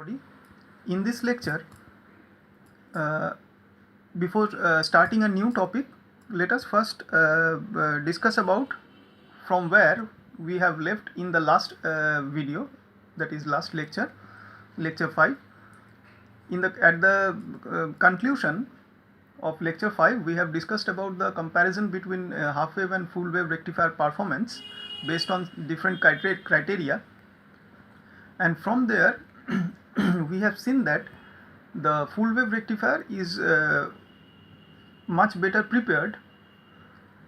Everybody. In this lecture, uh, before starting a new topic, let us first discuss about from where we have left in the last video, that is last lecture, lecture 5. At the conclusion of lecture 5, we have discussed about the comparison between half wave and full wave rectifier performance based on different criteria, and from there we have seen that the full wave rectifier is much better prepared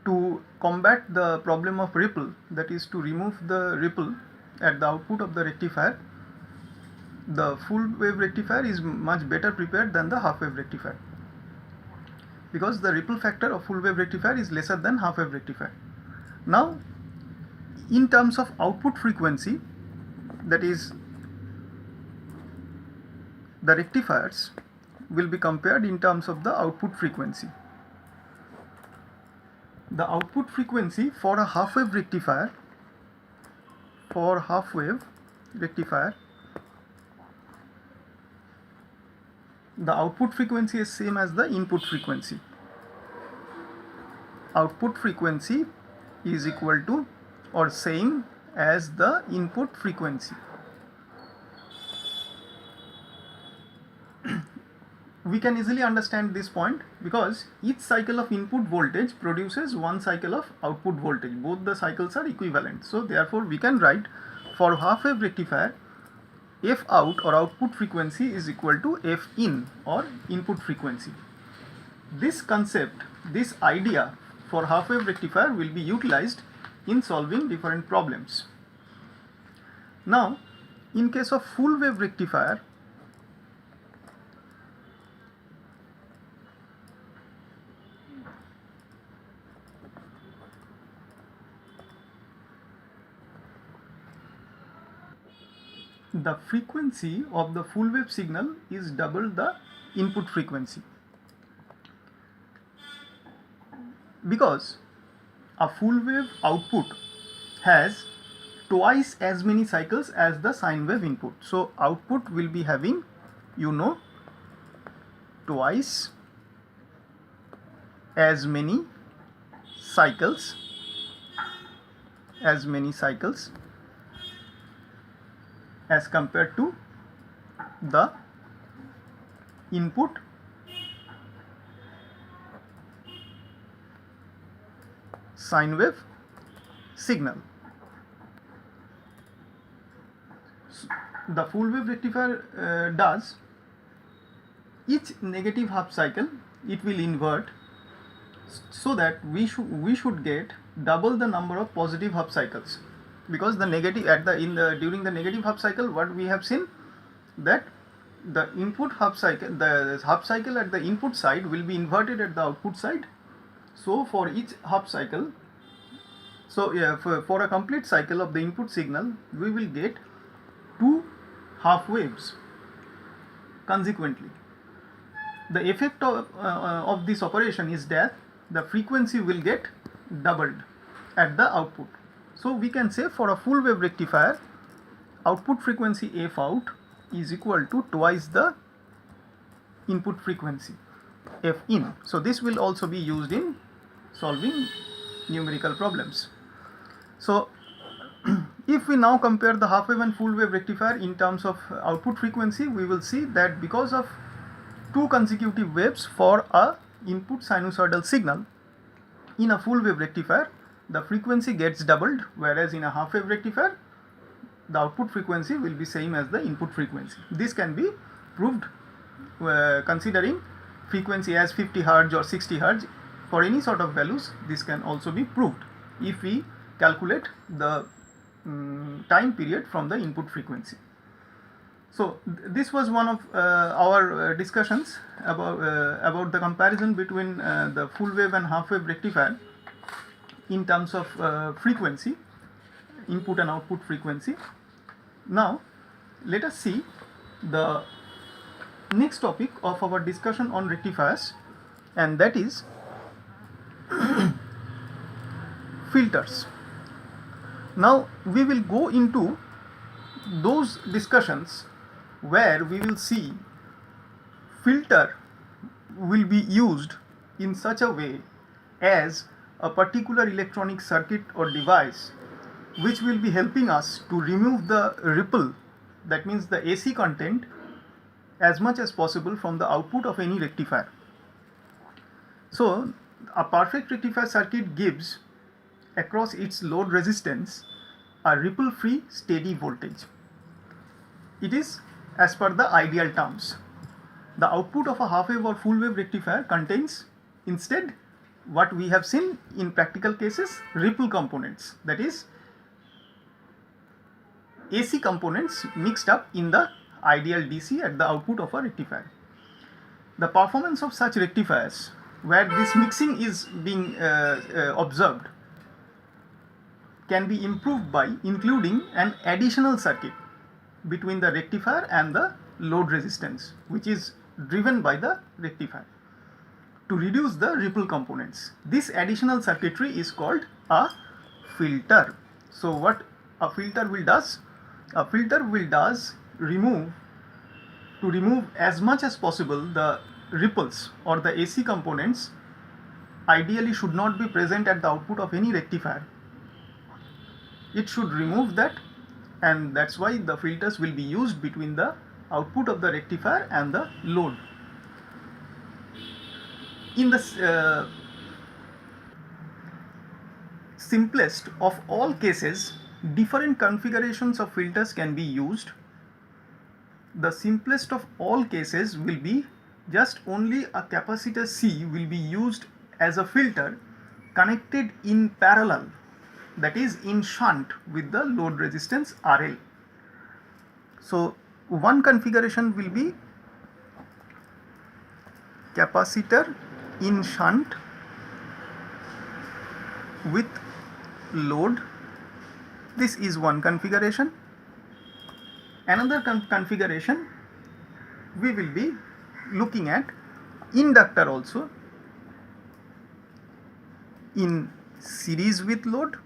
to combat the problem of ripple, that is to remove the ripple at the output of the rectifier. The full wave rectifier is much better prepared than the half wave rectifier because the ripple factor of full wave rectifier is lesser than half wave rectifier. Now, in terms of output frequency, that is the rectifiers will be compared in terms of the output frequency. The output frequency for a half wave rectifier, the output frequency is same as the input frequency. Output frequency is equal to or same as the input frequency. We can easily understand this point because each cycle of input voltage produces one cycle of output voltage. Both the cycles are equivalent. So therefore we can write for half wave rectifier, F out or output frequency is equal to F in or input frequency. This concept, this idea for half wave rectifier will be utilized in solving different problems. Now, in case of full wave rectifier, the frequency of the full wave signal is double the input frequency, because a full wave output has twice as many cycles as the sine wave input. So output will be having, twice as many cycles as compared to the input sine wave signal. The full wave rectifier does each negative half cycle it will invert, so that we should get double the number of positive half cycles, because the negative during the negative half cycle, what we have seen that the input half cycle, the half cycle at the input side will be inverted at the output side. So for each half cycle, for a complete cycle of the input signal, we will get two half waves consequently. The effect of this operation is that the frequency will get doubled at the output. So we can say for a full wave rectifier, output frequency F out is equal to twice the input frequency F in. So this will also be used in solving numerical problems. So if we now compare the half wave and full wave rectifier in terms of output frequency, we will see that because of two consecutive waves for a input sinusoidal signal, in a full wave rectifier the frequency gets doubled, whereas in a half wave rectifier the output frequency will be same as the input frequency. This can be proved considering frequency as 50 Hz or 60 Hz. For any sort of values, this can also be proved if we calculate the time period from the input frequency. So this was one of our discussions about the comparison between the full wave and half wave rectifier in terms of frequency, input and output frequency. Now let us see the next topic of our discussion on rectifiers, and that is filters. Now we will go into those discussions where we will see filter will be used in such a way as a particular electronic circuit or device which will be helping us to remove the ripple, that means the AC content, as much as possible from the output of any rectifier. So a perfect rectifier circuit gives across its load resistance a ripple free steady voltage. It is as per the ideal terms. The output of a half wave or full wave rectifier contains instead what we have seen in practical cases, ripple components, that is AC components mixed up in the ideal DC at the output of a rectifier. The performance of such rectifiers where this mixing is being observed can be improved by including an additional circuit between the rectifier and the load resistance, which is driven by the rectifier, to reduce the ripple components. This additional circuitry is called a filter. So what a filter will does? A filter will remove as much as possible the ripples or the AC components ideally should not be present at the output of any rectifier. It should remove that, and that's why the filters will be used between the output of the rectifier and the load. In the simplest of all cases, different configurations of filters can be used. The simplest of all cases will be just only a capacitor C will be used as a filter connected in parallel, that is in shunt with the load resistance RL. So one configuration will be capacitor in shunt with load. This is one configuration. Another configuration we will be looking at inductor also in series with load.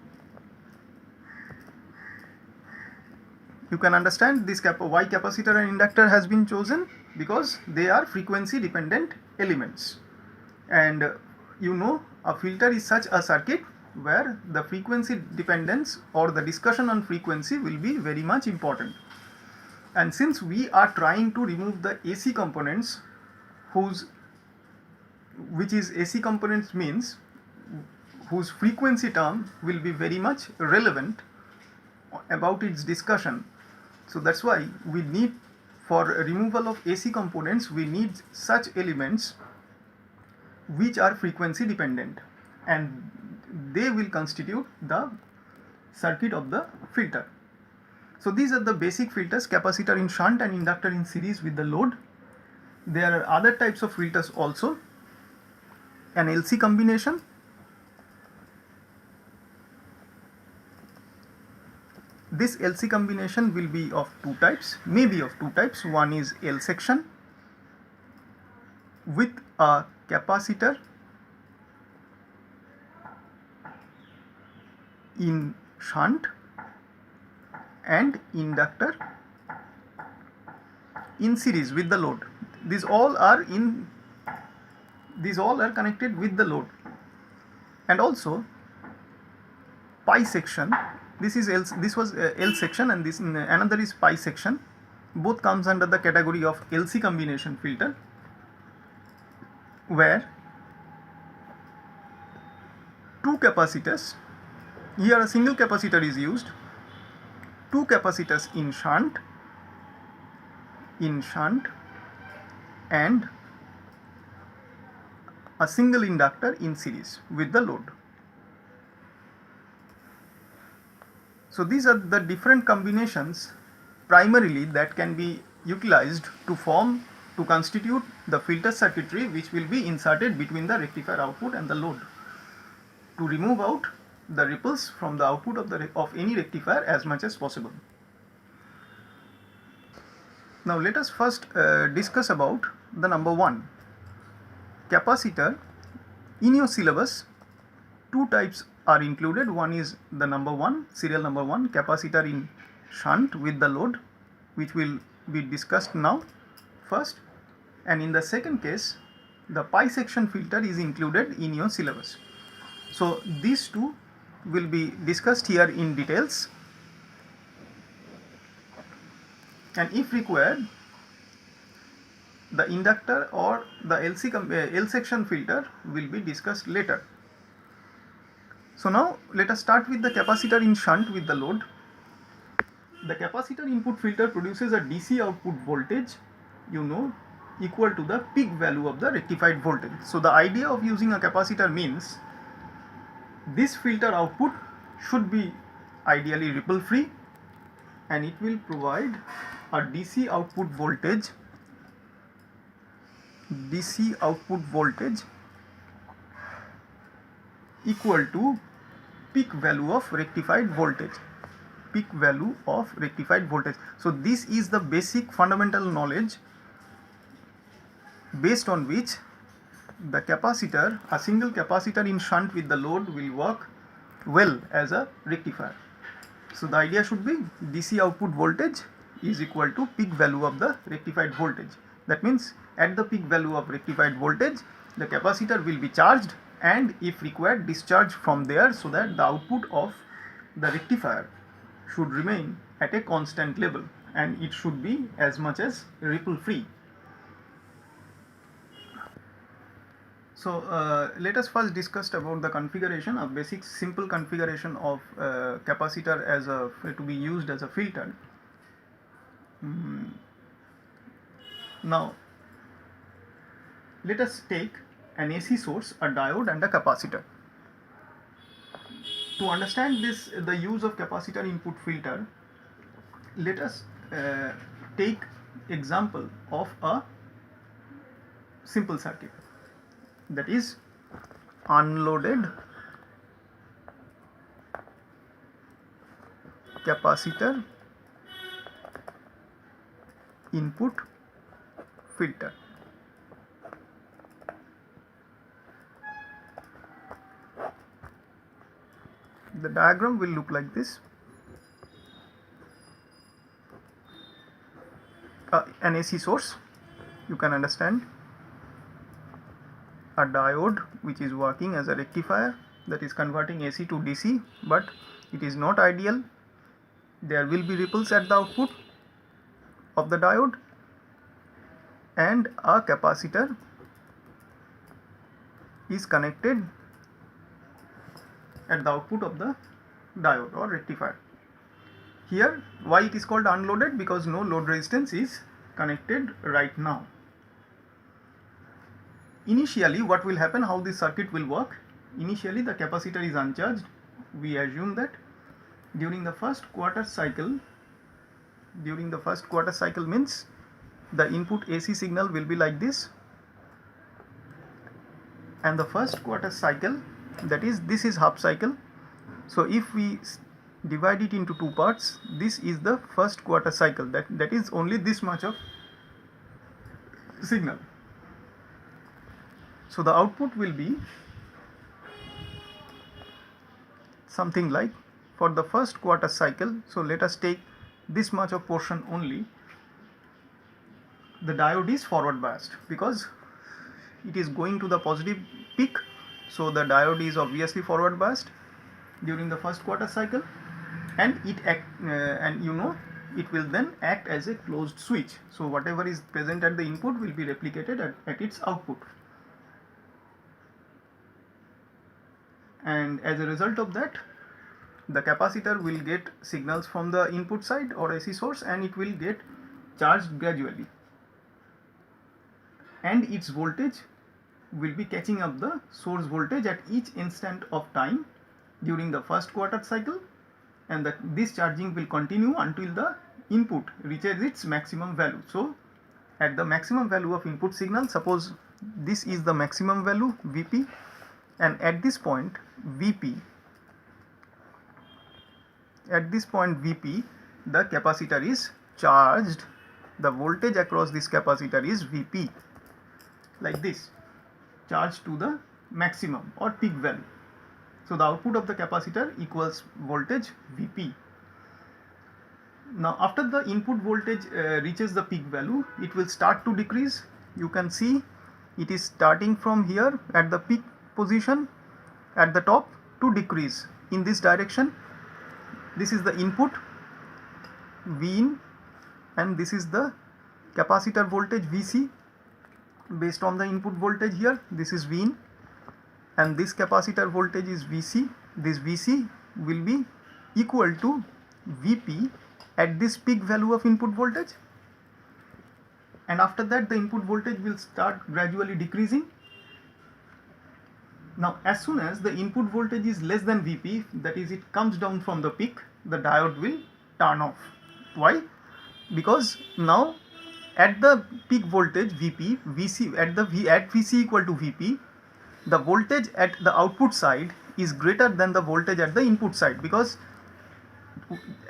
You can understand this why capacitor and inductor has been chosen, because they are frequency dependent elements, and you know a filter is such a circuit where the frequency dependence or the discussion on frequency will be very much important. And since we are trying to remove the AC components which is AC components means whose frequency term will be very much relevant about its discussion. So that's why we need, for removal of AC components, we need such elements which are frequency dependent, and they will constitute the circuit of the filter. So these are the basic filters: capacitor in shunt and inductor in series with the load. There are other types of filters also. An LC combination, this LC combination will be of two types, maybe of two types. One is L section with a capacitor in shunt and inductor in series with the load. These all are connected with the load. And also pi section. This was L section, and this another is pi section. Both comes under the category of LC combination filter, where two capacitors, here a single capacitor is used, two capacitors in shunt and a single inductor in series with the load. So these are the different combinations primarily that can be utilized to constitute the filter circuitry which will be inserted between the rectifier output and the load to remove out the ripples from the output of any rectifier as much as possible. Now let us first discuss about the number 1. Capacitor. In your syllabus, two types are included. One is the number 1, serial number 1, capacitor in shunt with the load, which will be discussed now first, and in the second case the pi section filter is included in your syllabus. So these two will be discussed here in details, and if required the inductor or the L section filter will be discussed later. So now let us start with the capacitor in shunt with the load. The capacitor input filter produces a DC output voltage, equal to the peak value of the rectified voltage. So the idea of using a capacitor means this filter output should be ideally ripple free, and it will provide a DC output voltage equal to peak value of rectified voltage. So this is the basic fundamental knowledge based on which the capacitor, a single capacitor in shunt with the load, will work well as a rectifier. So the idea should be DC output voltage is equal to peak value of the rectified voltage. That means at the peak value of rectified voltage, the capacitor will be charged and if required discharged from there, so that the output of the rectifier should remain at a constant level and it should be as much as ripple free. So let us first discuss about the configuration, a basic simple configuration of capacitor as to be used as a filter. Now let us take an AC source, a diode and a capacitor. To understand this, the use of capacitor input filter, let us take example of a simple circuit, that is unloaded capacitor input filter. The diagram will look like this. An AC source, you can understand, a diode which is working as a rectifier, that is converting AC to DC, but it is not ideal. There will be ripples at the output of the diode, and a capacitor is connected at the output of the diode or rectifier. Here, why it is called unloaded? Because no load resistance is connected right now. Initially, what will happen, how this circuit will work? Initially the capacitor is uncharged. We assume that during the first quarter cycle means the input AC signal will be like this, and the first quarter cycle, this is half cycle. So if we divide it into two parts, this is the first quarter cycle, that is only this much of signal. So the output will be something like, for the first quarter cycle, so let us take this much of portion only. The diode is forward biased because it is going to the positive peak, so the diode is obviously forward biased during the first quarter cycle, and it will then act as a closed switch. So whatever is present at the input will be replicated at its output, and as a result of that, the capacitor will get signals from the input side or AC source, and it will get charged gradually, and its voltage will be catching up the source voltage at each instant of time during the first quarter cycle, and this charging will continue until the input reaches its maximum value. So at the maximum value of input signal, suppose this is the maximum value Vp, and at this point Vp, the capacitor is charged, the voltage across this capacitor is Vp, like this, charged to the maximum or peak value. So the output of the capacitor equals voltage Vp. Now after the input voltage reaches the peak value, it will start to decrease. You can see it is starting from here at the peak position at the top to decrease in this direction. This is the input V in, and this is the capacitor voltage Vc based on the input voltage here. This is V in, and this capacitor voltage is Vc. This Vc will be equal to Vp at this peak value of input voltage, and after that the input voltage will start gradually decreasing. Now as soon as the input voltage is less than Vp, that is it comes down from the peak, the diode will turn off. Why? Because now at the peak voltage Vp, Vc at Vc equal to Vp, the voltage at the output side is greater than the voltage at the input side, because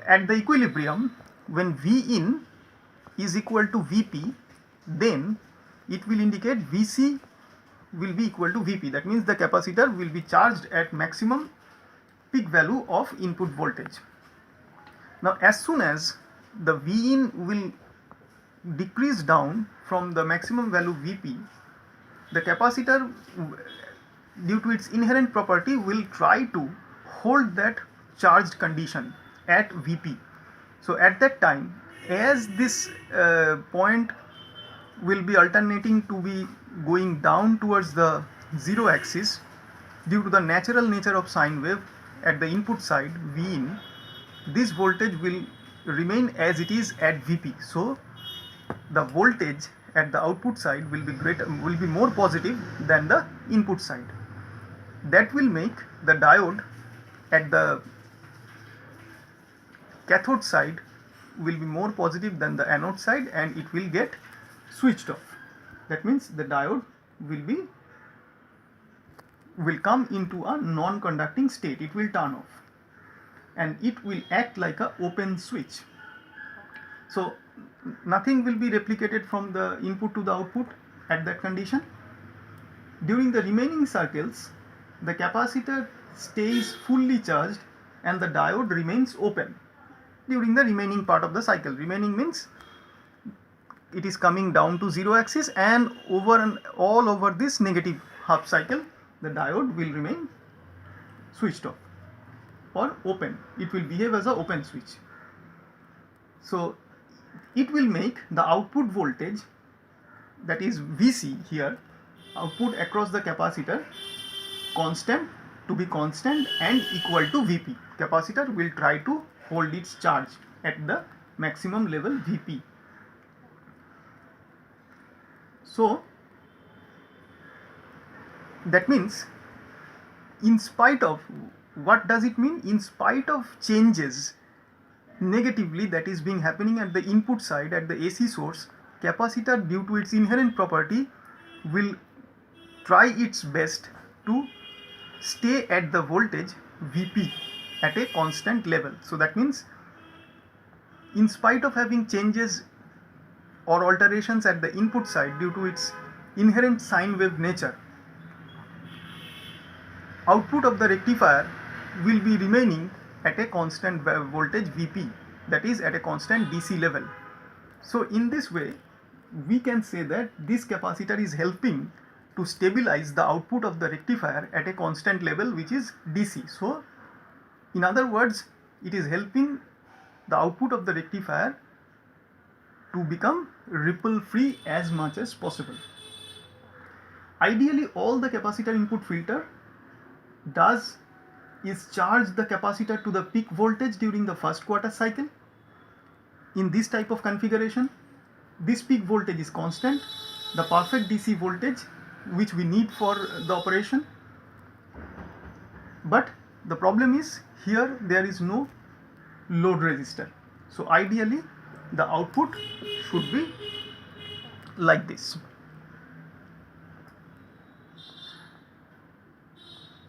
at the equilibrium, when V in is equal to Vp, then it will indicate Vc will be equal to Vp. That means the capacitor will be charged at maximum peak value of input voltage. Now as soon as the V in will decrease down from the maximum value Vp, the capacitor, due to its inherent property, will try to hold that charged condition at Vp. So at that time, as this point will be alternating to be going down towards the zero axis, due to the natural nature of sine wave at the input side V in, this voltage will remain as it is at Vp. So the voltage at the output side will be more positive than the input side. That will make the diode at the cathode side will be more positive than the anode side, and it will get switched off. That means the diode will come into a non-conducting state. It will turn off and it will act like a open switch. So nothing will be replicated from the input to the output at that condition. During the remaining circles, the capacitor stays fully charged and the diode remains open during the remaining part of the cycle. Remaining means it is coming down to zero axis, and all over this negative half cycle the diode will remain switched off or open. It will behave as an open switch. So it will make the output voltage, that is Vc here, output across the capacitor, to be constant and equal to Vp. Capacitor will try to hold its charge at the maximum level Vp. So that means, in spite of, what does it mean? In spite of changes negatively that is being happening at the input side at the AC source, capacitor, due to its inherent property, will try its best to stay at the voltage Vp at a constant level. So that means, in spite of having changes or alterations at the input side due to its inherent sine wave nature, output of the rectifier will be remaining at a constant voltage Vp, that is at a constant DC level. So in this way we can say that this capacitor is helping to stabilize the output of the rectifier at a constant level, which is DC. So in other words, it is helping the output of the rectifier to become ripple free as much as possible. Ideally, all the capacitor input filter does is charge the capacitor to the peak voltage during the first quarter cycle. In this type of configuration, this peak voltage is constant, the perfect DC voltage which we need for the operation. But the problem is, here there is no load resistor. So ideally the output should be like this.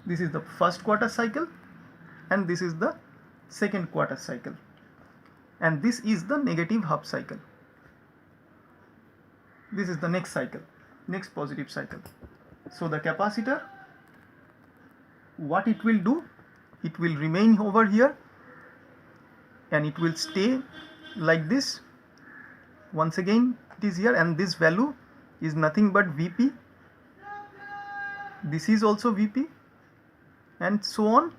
This is the first quarter cycle and this is the second quarter cycle, and this is the negative half cycle. This is the next cycle, next positive cycle. So the capacitor, what it will do, it will remain over here and it will stay like this. Once again it is here, and this value is nothing but Vp. This is also Vp, and so on.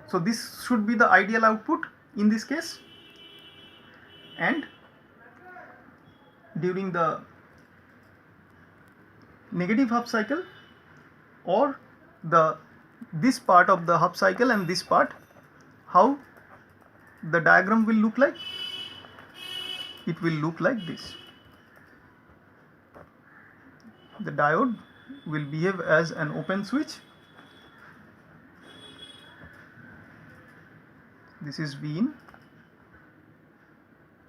So this should be the ideal output in this case, and during the negative half cycle, or this part of the half cycle and this part, how the diagram will look like? It will look like this. The diode will behave as an open switch. This is Vin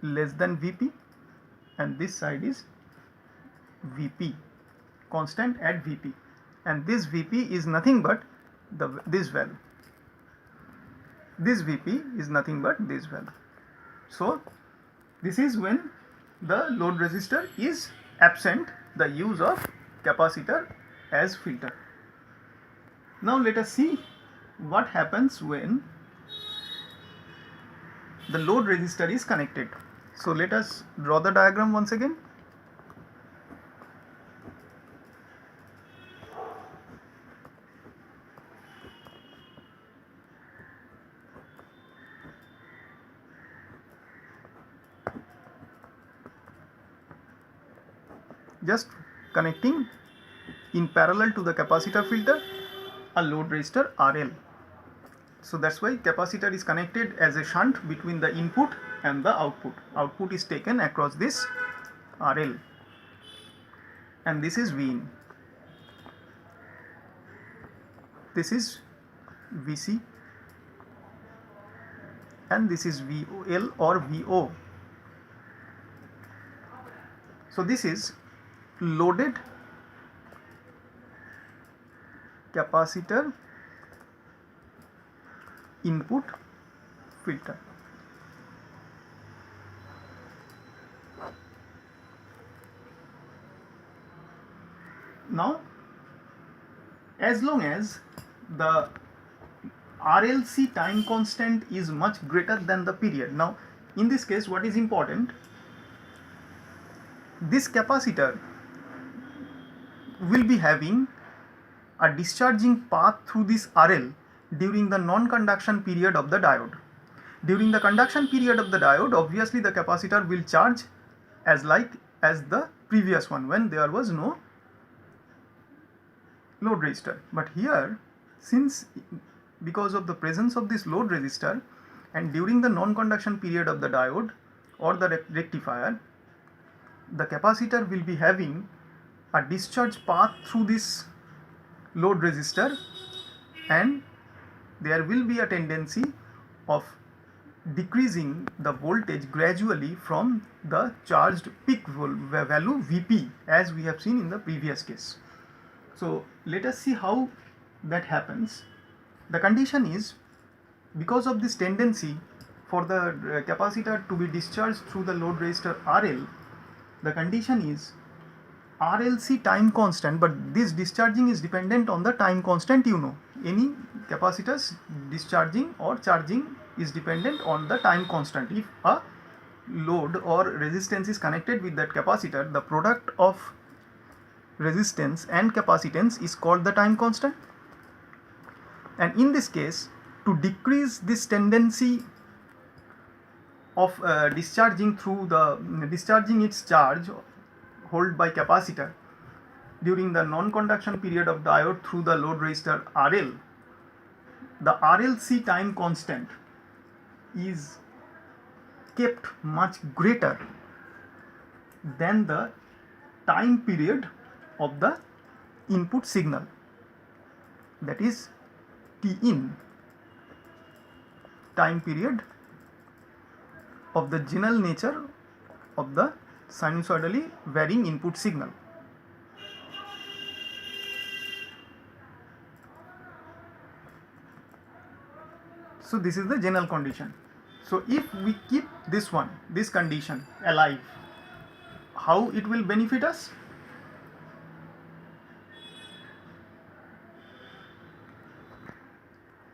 less than Vp, and this side is Vp, constant at Vp, and this Vp is nothing but this value. This Vp is nothing but this value. So this is when the load resistor is absent, the use of capacitor as filter. Now let us see what happens when the load resistor is connected. So let us draw the diagram once again. Just connecting in parallel to the capacitor filter a load resistor RL. So that's why capacitor is connected as a shunt between the input and the output. Output is taken across this RL, and this is Vin. This is Vc, and this is VL or VO. So this is loaded capacitor input filter. Now, as long as the RLC time constant is much greater than the period. Now, in this case, what is important? This capacitor will be having a discharging path through this RL during the non-conduction period of the diode. During the conduction period of the diode, obviously the capacitor will charge as the previous one when there was no load resistor. But here, since because of the presence of this load resistor, and during the non-conduction period of the diode or the rectifier, the capacitor will be having a discharge path through this load resistor, and there will be a tendency of decreasing the voltage gradually from the charged peak value Vp, as we have seen in the previous case. So let us see how that happens. The condition is, because of this tendency for the capacitor to be discharged through the load resistor RL, the condition is RLC time constant, but this discharging is dependent on the time constant. Any capacitors discharging or charging is dependent on the time constant. If a load or resistance is connected with that capacitor, the product of resistance and capacitance is called the time constant. And in this case, to decrease this tendency of discharging its charge held by capacitor during the non-conduction period of diode through the load resistor RL, the RLC time constant is kept much greater than the time period of the input signal, that is Tin, time period of the general nature of the sinusoidally varying input signal. So this is the general condition. So if we keep this condition alive, how it will benefit us?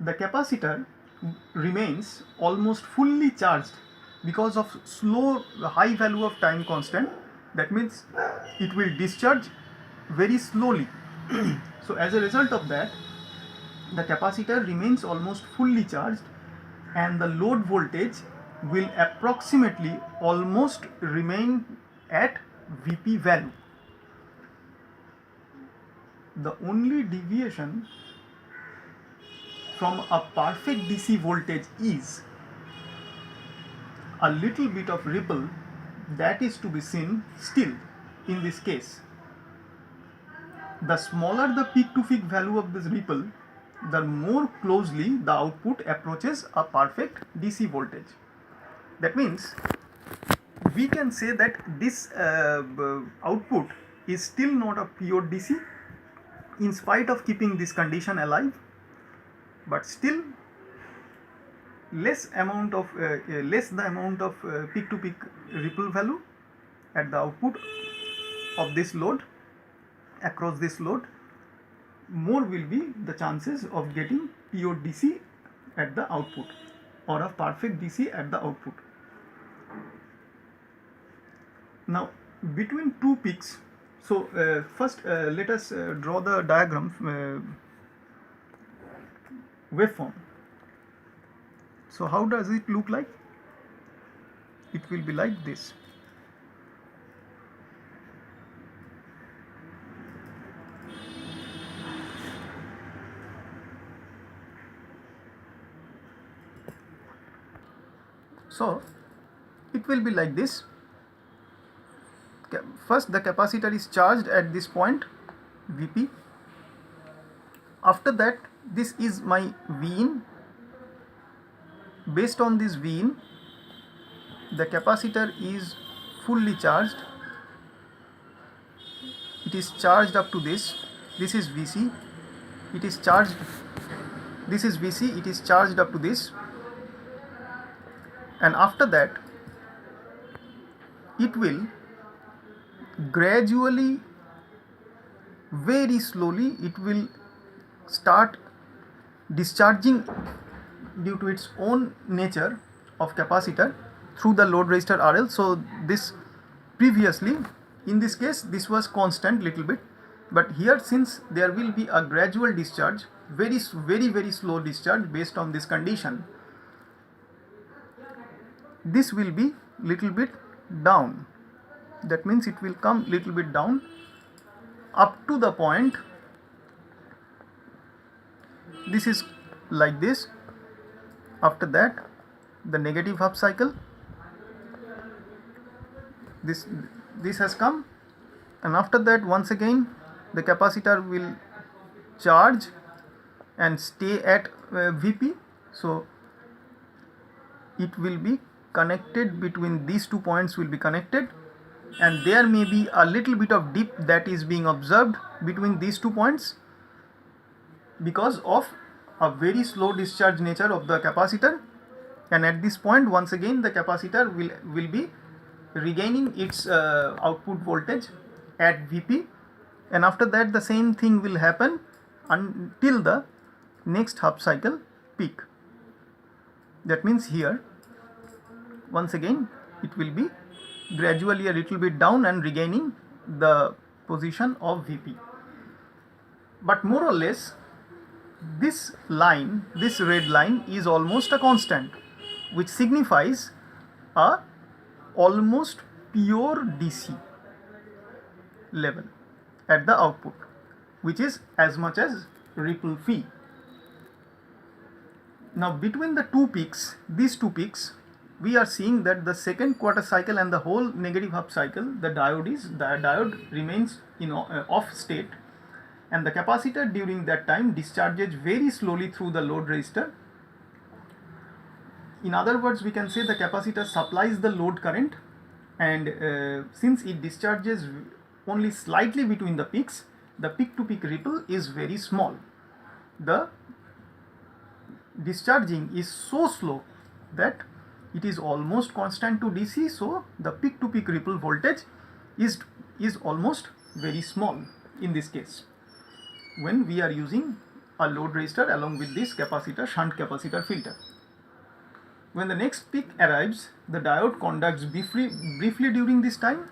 The capacitor remains almost fully charged because of slow high value of time constant. That means it will discharge very slowly. So as a result of that, the capacitor remains almost fully charged and the load voltage will approximately almost remain at Vp value. The only deviation from a perfect DC voltage is a little bit of ripple that is to be seen still in this case. The smaller the peak to peak value of this ripple, the more closely the output approaches a perfect DC voltage. That means we can say that this output is still not a pure DC in spite of keeping this condition alive, but still less the amount of peak to peak ripple value at the output of this load across this load, more will be the chances of getting pure DC at the output or a perfect DC at the output. Now between two peaks, so first let us draw the diagram waveform. So how does it look like? It will be like this. So it will be like this. First the capacitor is charged at this point Vp. After that, this is my Vin. Based on this Vin, the capacitor is fully charged. It is charged up to this. This is Vc. It is charged. This is Vc. It is charged up to this. And after that, it will gradually, very slowly, it will start discharging due to its own nature of capacitor through the load resistor RL. So this previously, in this case, this was constant little bit, but here since there will be a gradual discharge, very slow discharge based on this condition, this will be little bit down. That means it will come little bit down up to the point, this is like this. After that, the negative half cycle, this has come, and after that once again the capacitor will charge and stay at Vp. So it will be connected between these 2 points, will be connected, and there may be a little bit of dip that is being observed between these 2 points because of a very slow discharge nature of the capacitor. And at this point, once again the capacitor will be regaining its output voltage at Vp, and after that the same thing will happen until the next half cycle peak. That means here once again it will be gradually a little bit down and regaining the position of Vp. But more or less this line, this red line, is almost a constant, which signifies a almost pure DC level at the output, which is as much as ripple phi. Now between the two peaks, these two peaks, we are seeing that the second quarter cycle and the whole negative half cycle, the diode remains in off state, and the capacitor during that time discharges very slowly through the load resistor. In other words, we can say the capacitor supplies the load current, and since it discharges only slightly between the peaks, the peak to peak ripple is very small. The discharging is so slow that it is almost constant to DC, so the peak to peak ripple voltage is almost very small in this case when we are using a load resistor along with this capacitor, shunt capacitor filter. when the next peak arrives, the diode conducts briefly during this time.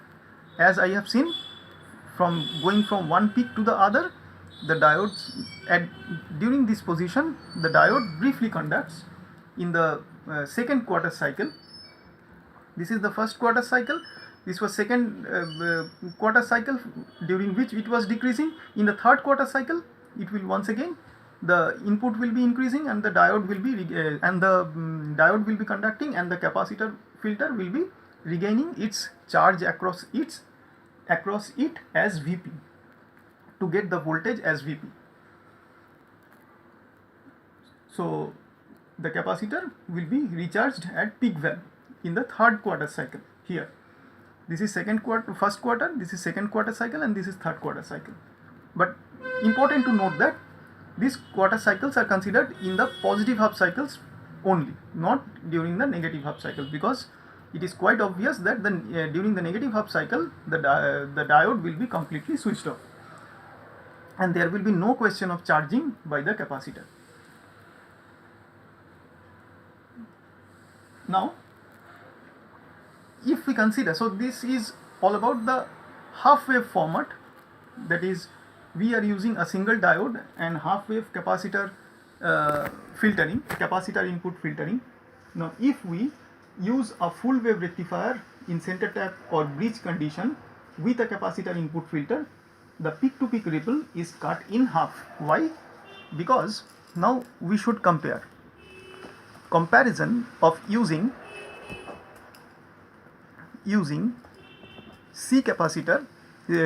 As I have seen, from going from one peak to the other, the diodes during this position, the diode briefly conducts in the second quarter cycle. This is the first quarter cycle. This was second quarter cycle, during which it was decreasing. In the third quarter cycle, it will once again, the input will be increasing and the diode will be diode will be conducting, and the capacitor filter will be regaining its charge across it as Vp to get the voltage as Vp. So the capacitor will be recharged at peak value in the third quarter cycle. Here this is first quarter, this is second quarter cycle, and this is third quarter cycle. But important to note that these quarter cycles are considered in the positive half cycles only, not during the negative half cycle, because it is quite obvious that during the negative half cycle the diode will be completely switched off and there will be no question of charging by the capacitor. Now if we consider, so this is all about the half wave format, that is we are using a single diode and half wave capacitor filtering, capacitor input filtering. Now if we use a full wave rectifier in center tap or bridge condition with a capacitor input filter, the peak to peak ripple is cut in half. Why? Because now we should compare comparison of using C capacitor,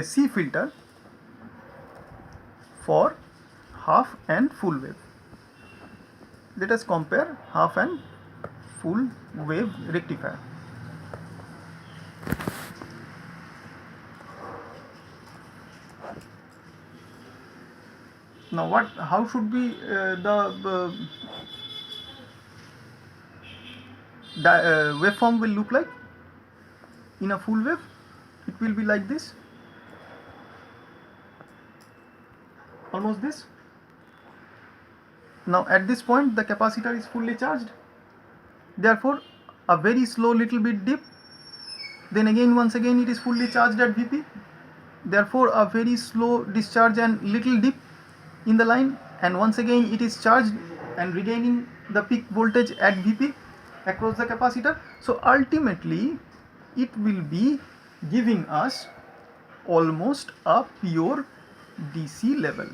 C filter for half and full wave. Let us compare half and full wave rectifier. Now how should be the waveform will look like? In a full wave, it will be like this, almost this. Now at this point the capacitor is fully charged, therefore a very slow little bit dip, then again once again it is fully charged at Vp, therefore a very slow discharge and little dip in the line, and once again it is charged and regaining the peak voltage at Vp across the capacitor. So ultimately it will be giving us almost a pure DC level.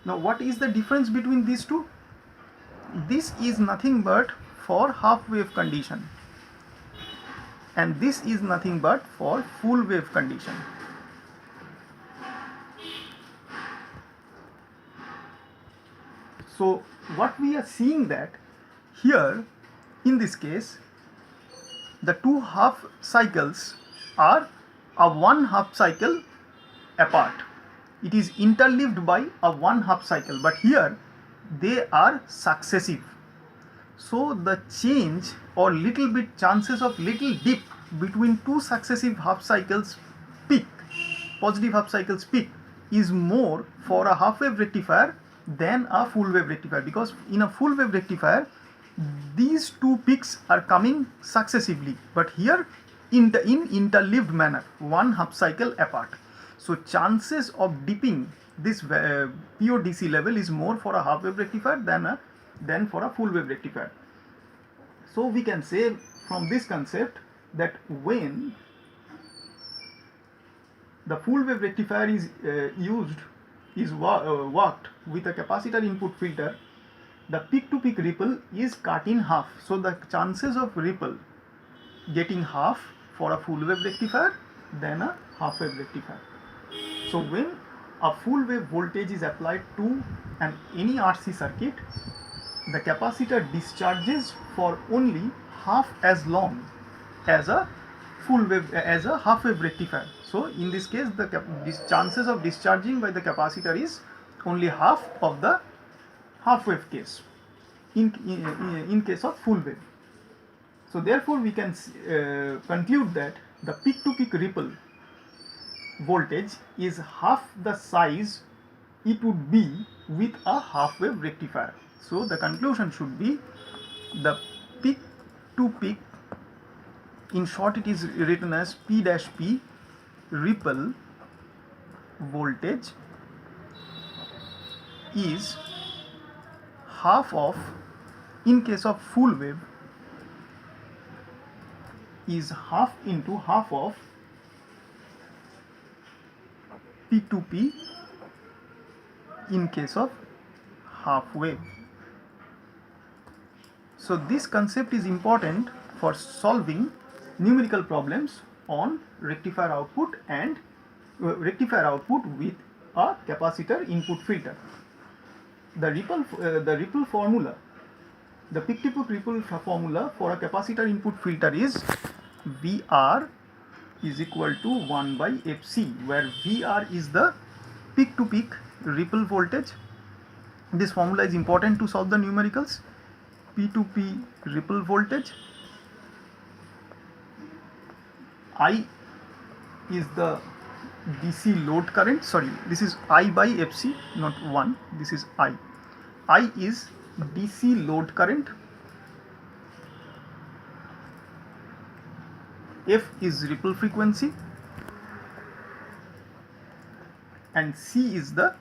Now what is the difference between these two? This is nothing but for half wave condition and this is nothing but for full wave condition. So what we are seeing that here in this case the two half cycles are a one half cycle apart. It is interleaved by a one half cycle, but here they are successive. So the change or little bit chances of little dip between two successive half cycles peak, positive half cycles peak, is more for a half wave rectifier than a full wave rectifier, because in a full wave rectifier these two peaks are coming successively, but here in interleaved manner, one half cycle apart. So chances of dipping this pure DC level is more for a half wave rectifier than for a full wave rectifier. So we can say from this concept that when the full wave rectifier is worked with a capacitor input filter, the peak to peak ripple is cut in half. So the chances of ripple getting half for a full wave rectifier than a half wave rectifier. So when a full wave voltage is applied to any RC circuit, the capacitor discharges for only half as long as a full wave, as a half wave rectifier. So in this case the chances of discharging by the capacitor is only half of the half wave case in case of full wave. So therefore we can conclude that the peak to peak ripple voltage is half the size it would be with a half wave rectifier. So the conclusion should be the peak to peak, in short it is written as P dash P, ripple voltage is half of, in case of full wave, is half into half of P to P in case of half wave. So this concept is important for solving numerical problems on rectifier output and rectifier output with a capacitor input filter. The ripple formula, the peak to peak ripple formula for a capacitor input filter is VR is equal to 1 by Fc, where VR is the peak to peak ripple voltage. This formula is important to solve the numericals. P to P ripple voltage, I is the DC load current, sorry, this is I by Fc, not 1, this is I. I is DC load current, F is ripple frequency, and C is the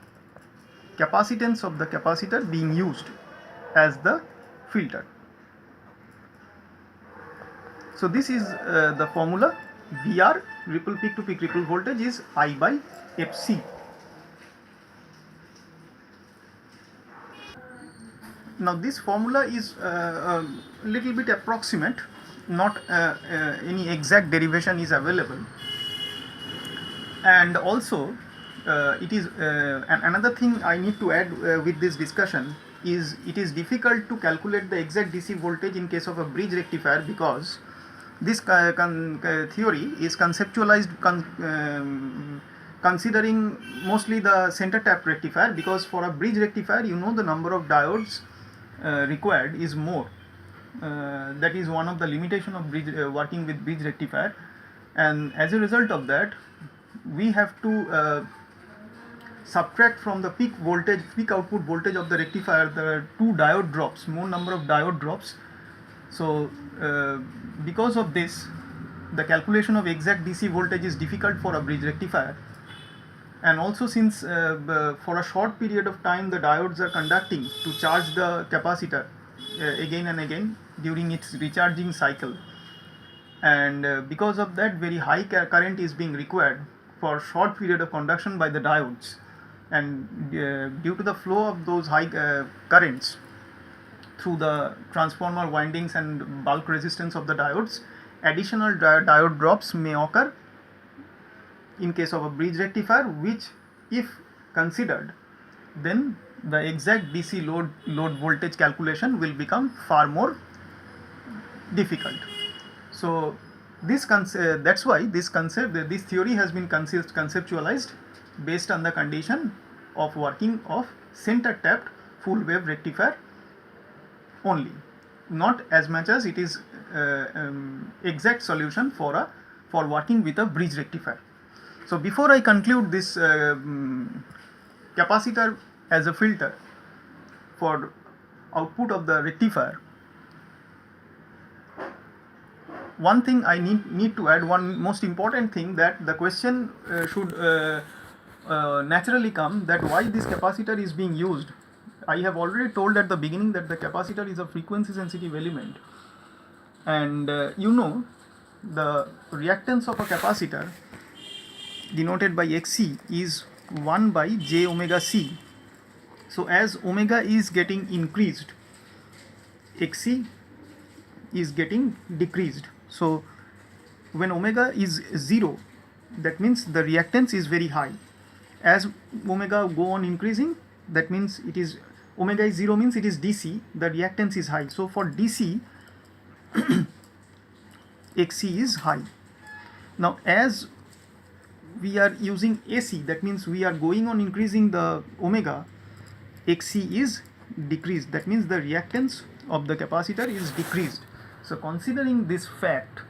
capacitance of the capacitor being used as the filter. So this is the formula. VR, ripple peak to peak ripple voltage, is I by Fc. Now this formula is a little bit approximate, not any exact derivation is available, and also it is another thing I need to add with this discussion is it is difficult to calculate the exact DC voltage in case of a bridge rectifier, because this theory is conceptualized considering mostly the center tap rectifier, because for a bridge rectifier, you know, the number of diodes required is more. That is one of the limitation of bridge working with bridge rectifier, and as a result of that we have to subtract from the peak voltage, peak output voltage of the rectifier, the two diode drops, more number of diode drops. So because of this, the calculation of exact DC voltage is difficult for a bridge rectifier, and also since for a short period of time the diodes are conducting to charge the capacitor again and again during its recharging cycle, and because of that very high current is being required for short period of conduction by the diodes, and due to the flow of those high currents through the transformer windings and bulk resistance of the diodes, additional diode drops may occur in case of a bridge rectifier, which if considered, then the exact DC load voltage calculation will become far more difficult. So this that's why this theory has been conceptualized based on the condition of working of center tapped full wave rectifier only, not as much as it is exact solution for working with a bridge rectifier. So before I conclude this capacitor as a filter for output of the rectifier, one thing I need to add, one most important thing, that the question should naturally come, that why this capacitor is being used. I have already told at the beginning that the capacitor is a frequency sensitive element, and you know, the reactance of a capacitor denoted by Xc is 1 by j omega c. So as omega is getting increased, Xc is getting decreased. So when omega is 0, that means the reactance is very high. As omega go on increasing, that means it is omega is 0 means it is DC, the reactance is high. So for DC Xc is high. Now as we are using AC, that means we are going on increasing the omega, Xc is decreased, that means the reactance of the capacitor is decreased. So considering this fact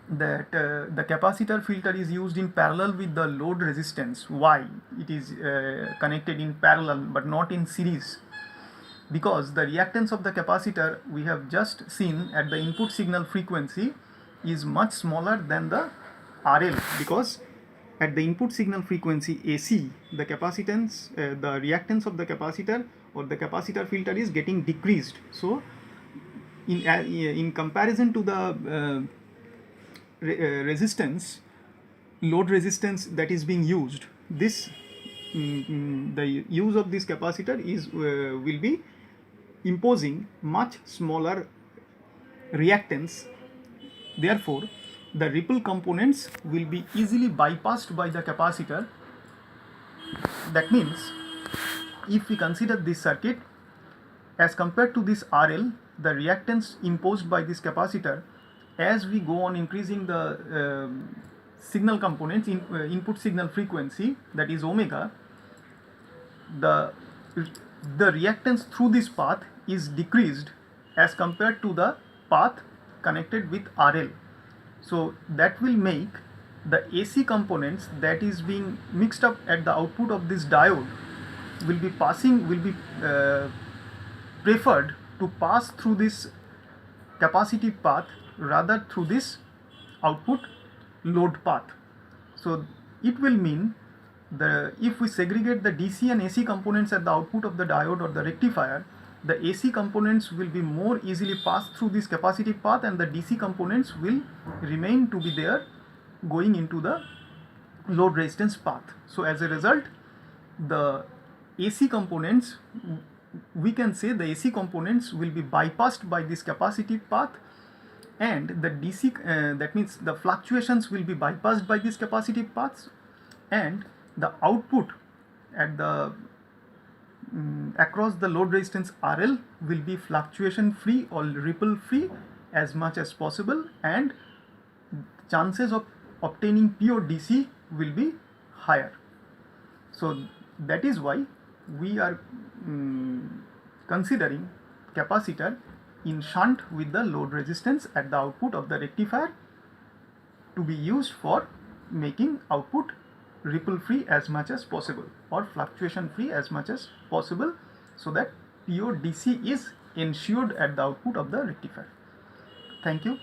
that the capacitor filter is used in parallel with the load resistance, why it is connected in parallel but not in series, because the reactance of the capacitor we have just seen at the input signal frequency is much smaller than the RL, because at the input signal frequency AC, the capacitance, the reactance of the capacitor or the capacitor filter is getting decreased. So in comparison to the resistance, load resistance that is being used, this the use of this capacitor is will be imposing much smaller reactance. Therefore, the ripple components will be easily bypassed by the capacitor. That means, if we consider this circuit as compared to this RL, the reactance imposed by this capacitor, as we go on increasing the signal components in input signal frequency, that is omega, the reactance through this path is decreased as compared to the path connected with RL. So that will make the AC components that is being mixed up at the output of this diode will be preferred to pass through this capacitive path rather through this output load path. So it will mean if we segregate the DC and AC components at the output of the diode or the rectifier, the AC components will be more easily passed through this capacitive path and the DC components will remain to be there going into the load resistance path. So as a result, the AC components, we can say the AC components will be bypassed by this capacitive path, and the DC, that means the fluctuations will be bypassed by these capacitive paths, and the output at the across the load resistance RL will be fluctuation free or ripple free as much as possible, and chances of obtaining pure DC will be higher. So that is why we are considering capacitor in shunt with the load resistance at the output of the rectifier to be used for making output ripple free as much as possible or fluctuation free as much as possible, so that pure DC is ensured at the output of the rectifier. Thank you.